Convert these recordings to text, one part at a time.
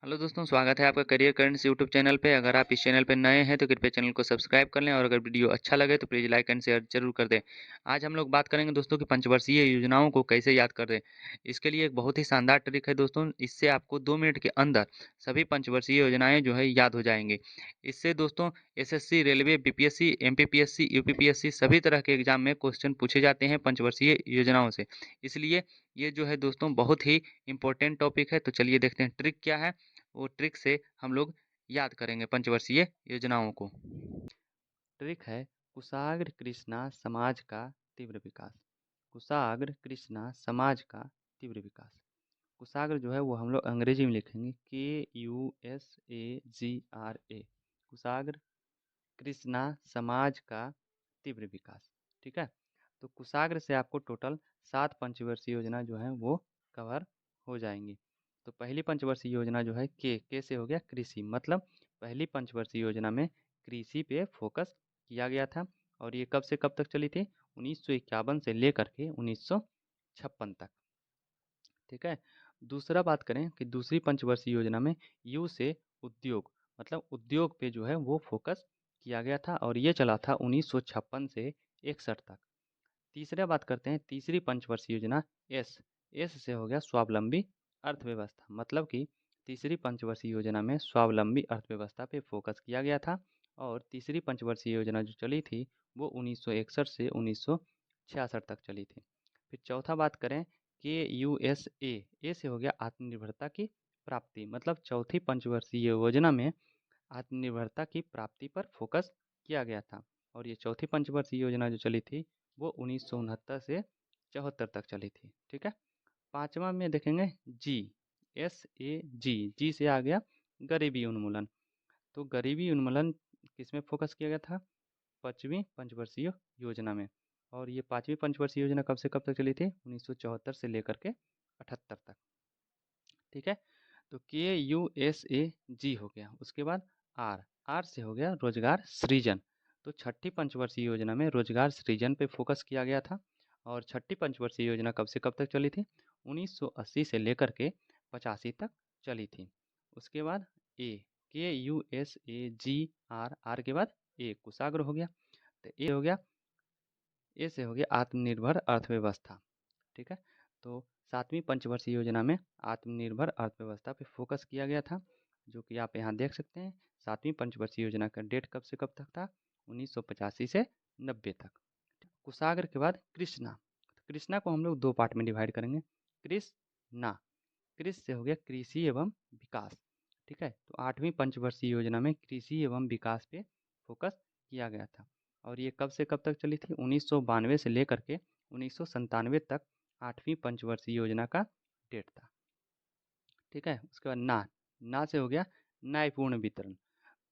Hello दोस्तों, स्वागत है आपका करियर करंट्स यूट्यूब चैनल पे। अगर आप इस चैनल पे नए हैं तो कृपया चैनल को सब्सक्राइब कर लें और अगर वीडियो अच्छा लगे तो प्लीज़ लाइक एंड शेयर ज़रूर कर दें। आज हम लोग बात करेंगे दोस्तों कि पंचवर्षीय योजनाओं को कैसे याद करें। इसके लिए एक बहुत ही शानदार ट्रिक है दोस्तों, इससे आपको 2 मिनट के अंदर सभी पंचवर्षीय योजनाएँ जो है याद हो जाएँगी। इससे दोस्तों SSC, railway, BPSC, MPPSC, UPPSC सभी तरह के एग्ज़ाम में क्वेश्चन पूछे जाते हैं पंचवर्षीय योजनाओं से। इसलिए ये जो है दोस्तों बहुत ही इम्पोर्टेंट टॉपिक है। तो चलिए देखते हैं ट्रिक क्या है। वो ट्रिक से हम लोग याद करेंगे पंचवर्षीय योजनाओं को। ट्रिक है कुशाग्र कृष्णा समाज का तीव्र विकास। कुशाग्र कृष्णा समाज का तीव्र विकास। कुशाग्र जो है वो हम लोग अंग्रेजी में लिखेंगे KUSAGRA। कुशाग्र कृष्णा समाज का तीव्र विकास। ठीक है, तो कुशाग्र से आपको टोटल 7 पंचवर्षीय योजना जो है वो कवर हो जाएंगी। तो पहली पंचवर्षीय योजना जो है के से हो गया कृषि, मतलब पहली पंचवर्षीय योजना में कृषि पे फोकस किया गया था और ये कब से कब तक चली थी? 1951 से लेकर के 1956 तक। ठीक है, दूसरा बात करें कि दूसरी पंचवर्षीय योजना में यू से उद्योग, मतलब उद्योग पे जो है वो फोकस किया गया था और ये चला था 1956 से 61 तक। तीसरा बात करते हैं तीसरी पंचवर्षीय योजना एस। एस से हो गया स्वावलंबी अर्थव्यवस्था, मतलब कि तीसरी पंचवर्षीय योजना में स्वावलंबी अर्थव्यवस्था पे फोकस किया गया था और तीसरी पंचवर्षीय योजना जो चली थी वो 1961 से 1966 तक चली थी। फिर चौथा बात करें KUSA। ए से हो गया आत्मनिर्भरता की प्राप्ति, मतलब चौथी पंचवर्षीय योजना में आत्मनिर्भरता की प्राप्ति पर फोकस किया गया था और ये चौथी पंचवर्षीय योजना जो चली थी वो 1969 से 74 तक चली थी। ठीक है, पांचवा में देखेंगे जी। SAG से आ गया गरीबी उन्मूलन। तो गरीबी उन्मूलन किस में फोकस किया गया था? पांचवी पंचवर्षीय योजना में। और ये पांचवी पंचवर्षीय योजना कब से कब तक चली थी? 1974 से लेकर के 78 तक। ठीक है, तो KUSAG हो गया। उसके बाद आर। आर से हो गया रोजगार सृजन। तो छठी पंचवर्षीय योजना में रोजगार सृजन पे फोकस किया गया था और छठी पंचवर्षीय योजना कब से कब तक चली थी? 1980 से लेकर के 85 तक चली थी। उसके बाद ए। KUSAG आर के बाद ए कुशाग्र हो गया। तो ए हो गया, ए से हो गया आत्मनिर्भर अर्थव्यवस्था। ठीक है, तो सातवीं पंचवर्षीय योजना में आत्मनिर्भर अर्थव्यवस्था पे फोकस किया गया था, जो कि आप यहाँ देख सकते हैं। सातवीं पंचवर्षीय योजना का डेट कब से कब तक था? 1985 से 90 तक। कुशाग्र के बाद कृष्णा। कृष्णा को हम लोग दो पार्ट में डिवाइड करेंगे। कृष्णा, कृषि से हो गया कृषि एवं विकास। ठीक है, तो आठवीं पंचवर्षीय योजना में कृषि एवं विकास पे फोकस किया गया था और ये कब से कब तक चली थी? 1992 से लेकर के 1997 तक आठवीं पंचवर्षीय योजना का डेट था। ठीक है, उसके बाद ना। ना से हो गया न्यायपूर्ण वितरण।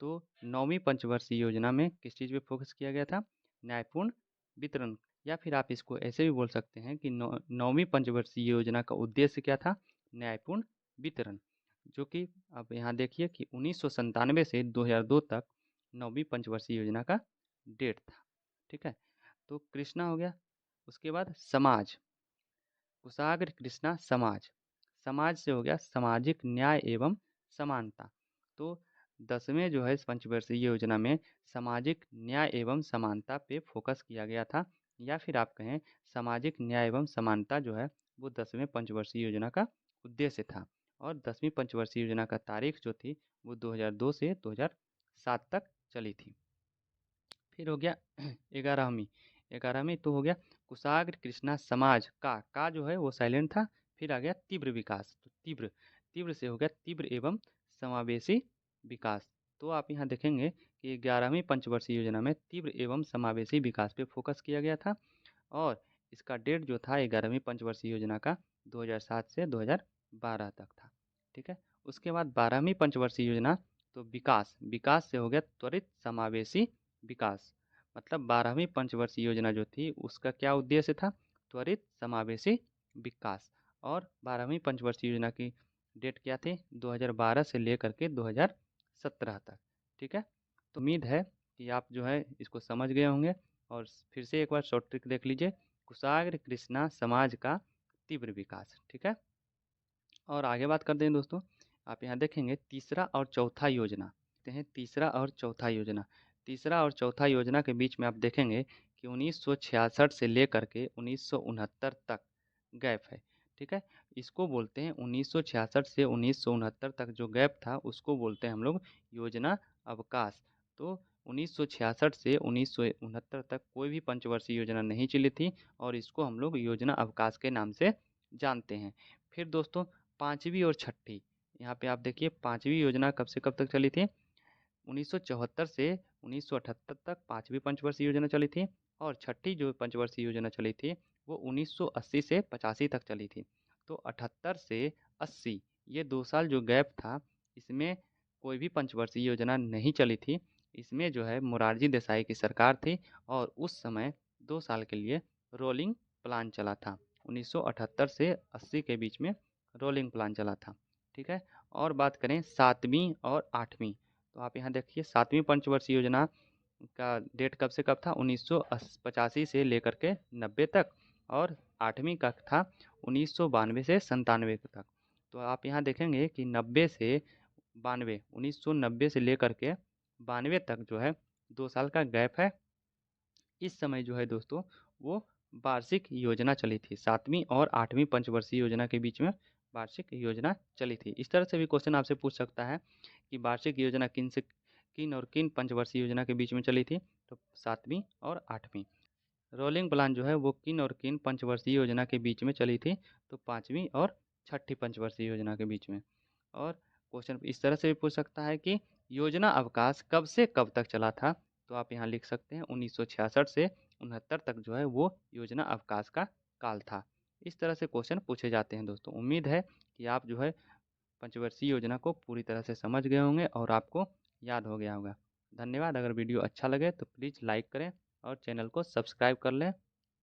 तो नौवीं पंचवर्षीय योजना में किस चीज़ पे फोकस किया गया था? न्यायपूर्ण वितरण, या फिर आप इसको ऐसे भी बोल सकते हैं कि नौवीं पंचवर्षीय योजना का उद्देश्य क्या था? न्यायपूर्ण वितरण, जो कि अब यहाँ देखिए कि 1997 से 2002 तक नौवीं पंचवर्षीय योजना का डेट था। ठीक है, तो कृष्णा हो गया। उसके बाद समाज। कुशाग्र कृष्णा समाज। समाज से हो गया सामाजिक न्याय एवं समानता। तो 10वें जो है इस पंचवर्षीय योजना में सामाजिक न्याय एवं समानता पे फोकस किया गया था, या फिर आप कहें सामाजिक न्याय एवं समानता जो है वो 10वें पंचवर्षीय योजना का उद्देश्य था और 10वीं पंचवर्षीय योजना का तारीख जो थी वो 2002 से 2007 तक चली थी। फिर हो गया 11वीं। 11वीं तो हो गया कुशाग्र कृष्णा समाज का जो है वो साइलेंट था। फिर आ गया तीव्र विकास। तो तीव्र, तीव्र से हो गया तीव्र एवं समावेशी विकास। तो आप यहाँ देखेंगे कि 11वीं पंचवर्षीय योजना में तीव्र एवं समावेशी विकास पे फोकस किया गया था और इसका डेट जो था 11वीं पंचवर्षीय योजना का 2007 से 2012 तक था। ठीक है, उसके बाद 12वीं पंचवर्षीय योजना तो विकास। विकास से हो गया त्वरित समावेशी विकास, मतलब 12वीं पंचवर्षीय योजना जो थी उसका क्या उद्देश्य था? त्वरित समावेशी विकास। और 12वीं पंचवर्षीय योजना की डेट क्या थी? 2012 से लेकर के 2017 तक। ठीक है, तो उम्मीद है कि आप जो है इसको समझ गए होंगे और फिर से एक बार शॉर्ट ट्रिक देख लीजिए। कुशाग्र कृष्णा समाज का तीव्र विकास। ठीक है, और आगे बात करते हैं दोस्तों। आप यहाँ देखेंगे तीसरा और चौथा योजना, देखते हैं तीसरा और चौथा योजना। तीसरा और चौथा योजना के बीच में आप देखेंगे कि 1966 से लेकर के 1969 तक गैप है, ठीक है। इसको बोलते हैं 1966 से 1969 तक जो गैप था उसको बोलते हैं हम लोग योजना अवकाश। तो 1966 से 1969 तक कोई भी पंचवर्षीय योजना नहीं चली थी और इसको हम लोग योजना अवकाश के नाम से जानते हैं। फिर दोस्तों पाँचवीं और छठी, यहाँ पे आप देखिए पाँचवीं योजना कब से कब तक चली थी। 1974 से 1978 तक पाँचवीं पंचवर्षीय योजना चली थी और छठी जो पंचवर्षीय योजना चली थी वो 1980 से 85 तक चली थी। तो 78 से 80 ये 2 साल जो गैप था इसमें कोई भी पंचवर्षीय योजना नहीं चली थी। इसमें जो है मोरारजी देसाई की सरकार थी और उस समय 2 साल के लिए रोलिंग प्लान चला था। 1978 से 80 के बीच में रोलिंग प्लान चला था, ठीक है। और बात करें 7वीं और 8वीं, तो आप यहाँ देखिए 7वीं पंचवर्षीय योजना का डेट कब से कब था 1985 से लेकर के 90 तक और 8वीं का था 1992 से 97 तक। तो आप यहाँ देखेंगे कि 90 से 92 1990 से लेकर के 92 तक जो है 2 साल का गैप है। इस समय जो है दोस्तों वो वार्षिक योजना चली थी, 7वीं और 8वीं पंचवर्षीय योजना के बीच में वार्षिक योजना चली थी। इस तरह से भी क्वेश्चन आपसे पूछ सकता है कि वार्षिक योजना किन और किन पंचवर्षीय योजना के बीच में चली थी, तो 7वीं और 8वीं। रोलिंग प्लान जो है वो किन और किन पंचवर्षीय योजना के बीच में चली थी, तो 5वीं और छठी पंचवर्षीय योजना के बीच में। और क्वेश्चन इस तरह से भी पूछ सकता है कि योजना अवकाश कब से कब तक चला था, तो आप यहाँ लिख सकते हैं 1966 से 69 तक जो है वो योजना अवकाश का काल था। इस तरह से क्वेश्चन पूछे जाते हैं दोस्तों। उम्मीद है कि आप जो है पंचवर्षीय योजना को पूरी तरह से समझ गए होंगे और आपको याद हो गया होगा। धन्यवाद। अगर वीडियो अच्छा लगे तो प्लीज़ लाइक करें और चैनल को सब्सक्राइब कर लें।